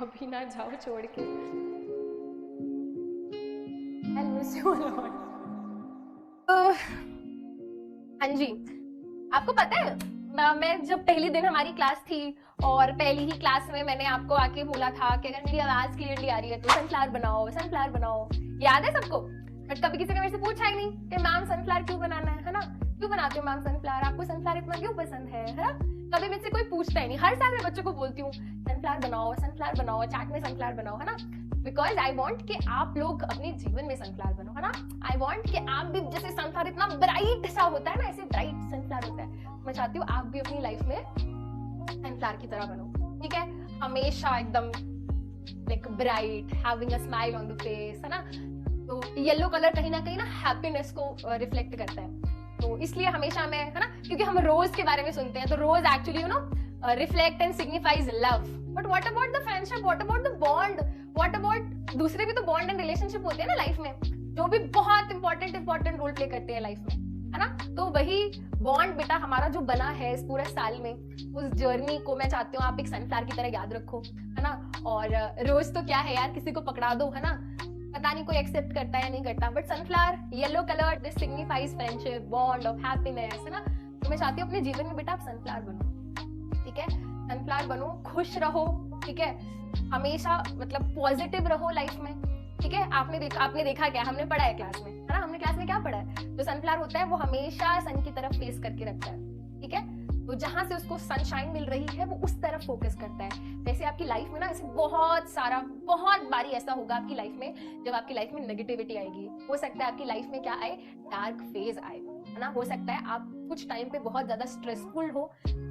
अभी ना जाओ छोड़ के। I miss you a lot. हाँ जी, आपको पता है मैं जब पहली दिन हमारी क्लास थी और पहली ही क्लास में मैंने आपको आके बोला था कि अगर मेरी आवाज क्लियरली आ रही है तो सनफ्लावर बनाओ, सनफ्लावर बनाओ। याद है सबको? बट कभी किसी ने मेरे से पूछा ही नहीं कि मैम सनफ्लावर क्यों बनाना है ना? क्यों बनाते हो मैम सनफ्लावर? आपको सनफ्लावर इतना क्यों पसंद है ना? कभी मुझसे कोई पूछता ही नहीं। हर साल मैं बच्चों को बोलती हूँ सनफ्लावर बनाओ, चाट में सनफ्लावर बनाओ, है ना? बिकॉज आई वॉन्ट कि आप लोग अपने जीवन में सनफ्लावर बनो, है ना? आई वॉन्ट कि आप भी जैसे सनफ्लावर इतना ब्राइट सा होता है ना, ऐसे ब्राइट सनफ्लावर होता है। मैं चाहती हूँ आप भी अपनी लाइफ में सनफ्लावर की तरह बनो, ठीक है? हमेशा एकदम like bright, having a smile on the face, है ना? तो येलो कलर कहीं ना हैप्पीनेस को रिफ्लेक्ट करता है। तो इसलिए हमेशा मैं, है ना, क्योंकि हम रोज के बारे में सुनते हैं, तो rose actually reflect and signifies love. But what about the friendship, what about the bond, what about दूसरे भी तो बॉन्ड एंड रिलेशनशिप होते हैं ना लाइफ में, जो भी बहुत इंपॉर्टेंट रोल प्ले करते हैं लाइफ में, है ना? तो वही बॉन्ड बेटा हमारा जो बना है इस पूरे साल में, उस जर्नी को मैं चाहती हूँ आप एक सनफ्लावर की तरह याद रखो, है ना? और रोज तो क्या है यार, किसी को पकड़ा दो, है ना? पता नहीं कोई एक्सेप्ट करता है या नहीं करता, but sunflower yellow colour, this signifies friendship, bond of happiness, है ना? तो मैं चाहती हूँ अपने जीवन में बेटा आप सनफ्लावर बनो, ठीक है? सनफ्लावर बनो, खुश रहो, ठीक है? हमेशा मतलब पॉजिटिव रहो लाइफ में, ठीक है? आपने देखा क्या, हमने पढ़ा है क्लास में, है ना? हमने क्लास में क्या पढ़ा है? जो सनफ्लावर होता है वो हमेशा सन की तरफ फेस करके रखता है, ठीक है? तो जहां से उसको सनशाइन मिल रही है वो उस तरफ फोकस करता है। जैसे आपकी लाइफ में ना ऐसे बहुत बारी ऐसा होगा आपकी लाइफ में, जब आपकी लाइफ में नेगेटिविटी आएगी, हो सकता है आपकी लाइफ में क्या आए, डार्क फेज आए, है ना? हो सकता है आप कुछ टाइम पे बहुत ज्यादा स्ट्रेसफुल हो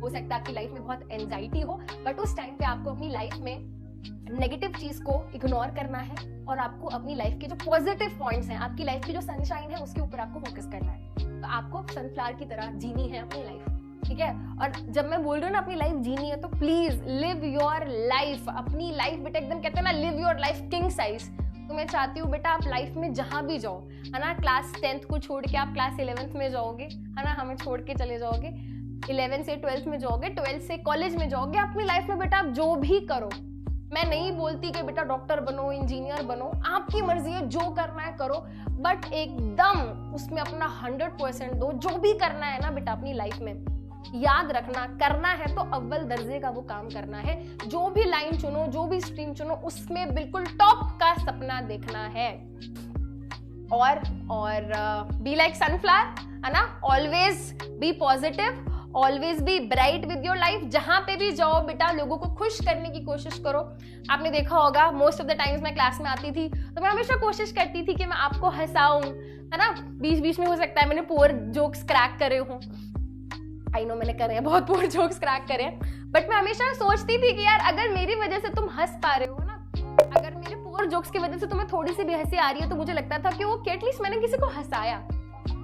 सकता है आपकी लाइफ में बहुत एंजाइटी हो, बट उस टाइम पे आपको अपनी लाइफ में नेगेटिव चीज को इग्नोर करना है और आपको अपनी लाइफ के जो पॉजिटिव पॉइंट्स हैं, आपकी लाइफ की जो सनशाइन है, उसके ऊपर आपको फोकस करना है। तो आपको सनफ्लावर की तरह जीनी है अपनी लाइफ, ठीक है? और जब मैं बोल रही हूँ ना अपनी लाइफ जीनी है, तो प्लीज लिव योर लाइफ, अपनी लाइफ बेटा एकदम कहते हैं ना, live your life king size. तो मैं चाहती हूँ बेटा आप लाइफ में जहां भी जाओ, है ना, क्लास 10th को छोड़ के आप क्लास 11th में जाओगे, है ना, हमें छोड़ के चले जाओगे, 11 से 12th में जाओगे, 12th से कॉलेज में जाओगे, अपनी लाइफ में बेटा आप जो भी करो, मैं नहीं बोलती कि बेटा डॉक्टर बनो, इंजीनियर बनो, आपकी मर्जी है, जो करना है करो, बट एकदम उसमें अपना 100% दो। जो भी करना है ना बेटा अपनी लाइफ में, याद रखना, करना है तो अव्वल दर्जे का वो काम करना है। जो भी लाइन चुनो, जो भी स्ट्रीम चुनो, उसमें बिल्कुल टॉप का सपना देखना है। और बी लाइक सनफ्लावर, है ना? Always be positive, always be bright with your life. जहां पे भी जाओ बेटा लोगों को खुश करने की कोशिश करो। आपने देखा होगा मोस्ट ऑफ द टाइम्स मैं क्लास में आती थी तो मैं हमेशा कोशिश करती थी कि मैं आपको हंसाऊं, है ना? बीच में हो सकता है मैंने पुअर जोक्स क्रैक करे हूं, आई नो मैंने करे हैं, बहुत पुअर जोक्स क्रैक करे हैं, बट मैं हमेशा सोचती थी कि यार अगर मेरी वजह से तुम हंस पा रहे हो ना, अगर मेरे पुअर जोक्स की वजह से तुम्हें थोड़ी सी भी हंसी आ रही है, तो मुझे लगता था कि वो एटलीस्ट मैंने किसी को हंसाया।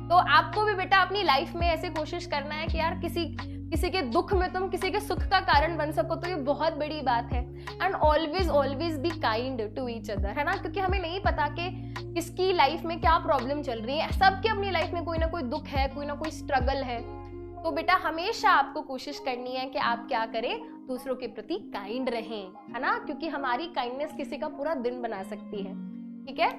तो आपको भी बेटा अपनी लाइफ में ऐसे कोशिश करना है कि यार किसी के दुख में तुम किसी के सुख का कारण बन सको, तो ये बहुत बड़ी बात है। And always be kind to each other, है ना? क्योंकि हमें नहीं पता कि किसकी लाइफ में क्या प्रॉब्लम चल रही है। सबके अपनी लाइफ में कोई ना कोई दुख है, कोई ना कोई स्ट्रगल है। तो बेटा हमेशा आपको कोशिश करनी है कि आप क्या करें, दूसरों के प्रति काइंड रहें, है ना? क्योंकि हमारी काइंडनेस किसी का पूरा दिन बना सकती है, ठीक है?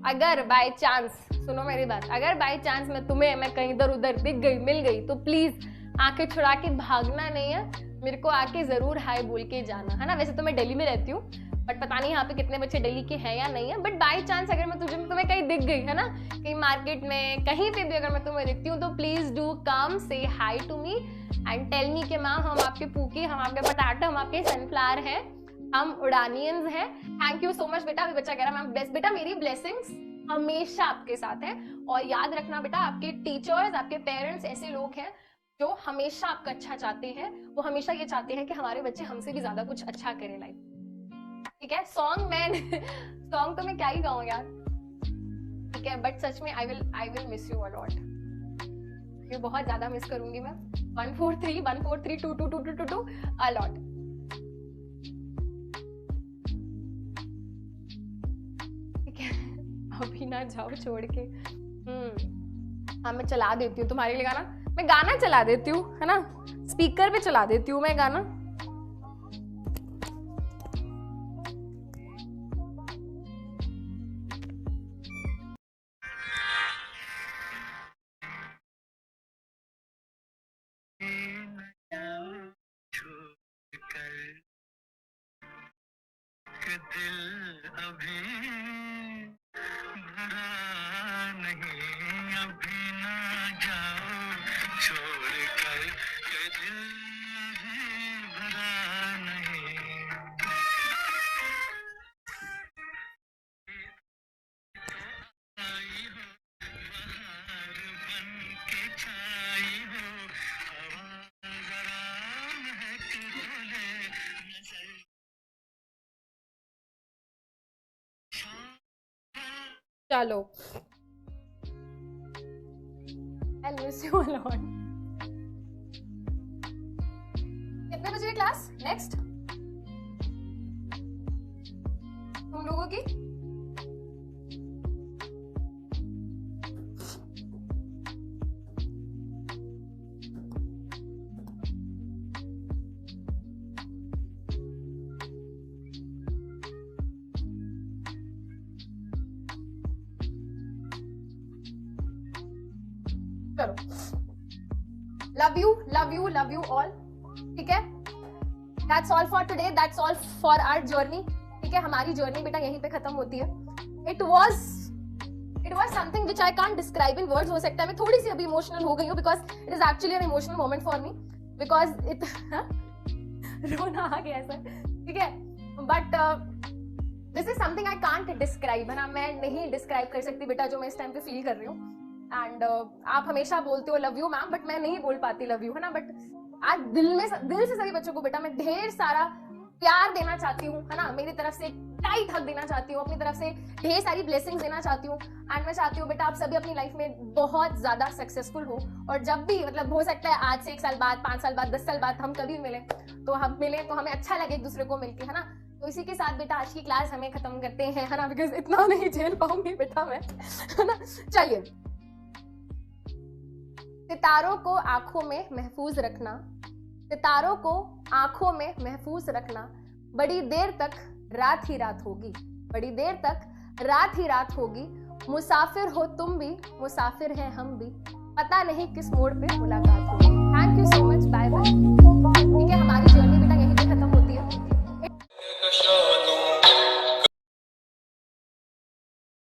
अगर बाय चांस, सुनो मेरी बात, अगर बाय चांस मैं कहीं इधर उधर दिख गई, मिल गई, तो प्लीज आंखें छुड़ा के भागना नहीं है, मेरे को आके जरूर हाय बोल के जाना, है ना? वैसे तो मैं दिल्ली में रहती हूँ, बट पता नहीं यहाँ पे कितने बच्चे दिल्ली के हैं या नहीं है, बट बाय चांस अगर मैं तुम्हें कहीं दिख गई, है ना, कहीं मार्केट में, कहीं पे भी अगर मैं तुम्हें दिखती हूँ, तो please do come say hi to me and tell me कि मैम हम आपके पूकी, हम आपके पटाटा, हम आपके सनफ्लावर हैं, हम उड़ानियंस हैं। थैंक यू सो मच बेटा। अभी बच्चा कह रहा मैम बेस्ट, बेटा मेरी ब्लेसिंग्स हमेशा आपके साथ है। और याद रखना बेटा, आपके टीचर्स, आपके पेरेंट्स ऐसे लोग हैं जो हमेशा आपका अच्छा चाहते हैं। वो हमेशा ये चाहते हैं कि हमारे बच्चे हमसे भी ज्यादा कुछ अच्छा करें लाइफ, ठीक है? सॉन्ग तो मैं क्या ही गाऊं यार, ठीक है? बट सच में I will miss you a lot, ये बहुत ज्यादा मिस करूंगी मैं। 143122222 अ लॉट। अभी ना जाओ छोड़ के। हाँ मैं चला देती हूँ तुम्हारे लिए गाना, मैं गाना चला देती हूँ, है ना? स्पीकर पे चला देती हूँ मैं गाना। दिल अभी भरा नहीं, अभी ना जाओ छोड़ कर के दिल अभी भरा नहीं। आई हो बहार बन के छाई हो, हवा जरा महक बोले नजर चलो, I miss you a lot. कितने बजे क्लास नेक्स्ट तुम लोगों की? चलो, love you all, ठीक है? That's all for today, that's all for our journey, ठीक है? हमारी जर्नी बेटा यहीं पे खत्म होती है. It was something which I can't describe in words. हो सकता है मैं थोड़ी सी अभी इमोशनल हो गई हूँ because it is actually an emotional moment for me because it रोना आ गया सर, ठीक है? But this is something I can't describe, है ना? मैं नहीं डिस्क्राइब कर सकती बेटा जो मैं इस टाइम पे फील कर रही हूँ. एंड आप हमेशा बोलते हो लव यू मैम, बट मैं नहीं बोल पाती लव यू, है ना? बट आज दिल से सभी बच्चों को बेटा मैं ढेर सारा प्यार देना चाहती हूँ, है ना? मेरी तरफ से टाइट हक देना चाहती हूँ, अपनी तरफ से ढेर सारी ब्लेसिंग्स देना चाहती हूँ. एंड मैं चाहती हूँ बेटा आप सभी अपनी लाइफ में बहुत ज्यादा सक्सेसफुल हो. और जब भी मतलब हो सकता है आज से 1 साल बाद, 5 साल बाद, 10 साल बाद हम कभी मिले तो हमें अच्छा लगे एक दूसरे को मिलके, है ना? तो इसी के साथ बेटा आज की क्लास हमें खत्म करते हैं, है ना? बिकॉज इतना नहीं झेल पाऊंगी बेटा मैं, है ना? चलिए, सितारों को आंखों में महफूज रखना, सितारों को आंखों में महफूज रखना, बड़ी देर तक रात ही रात होगी, बड़ी देर तक रात ही रात होगी, मुसाफिर हो तुम भी, मुसाफिर हैं हम भी, पता नहीं किस मोड़ पे मुलाकात होगी. Thank you so much, bye bye. ठीक है, हमारी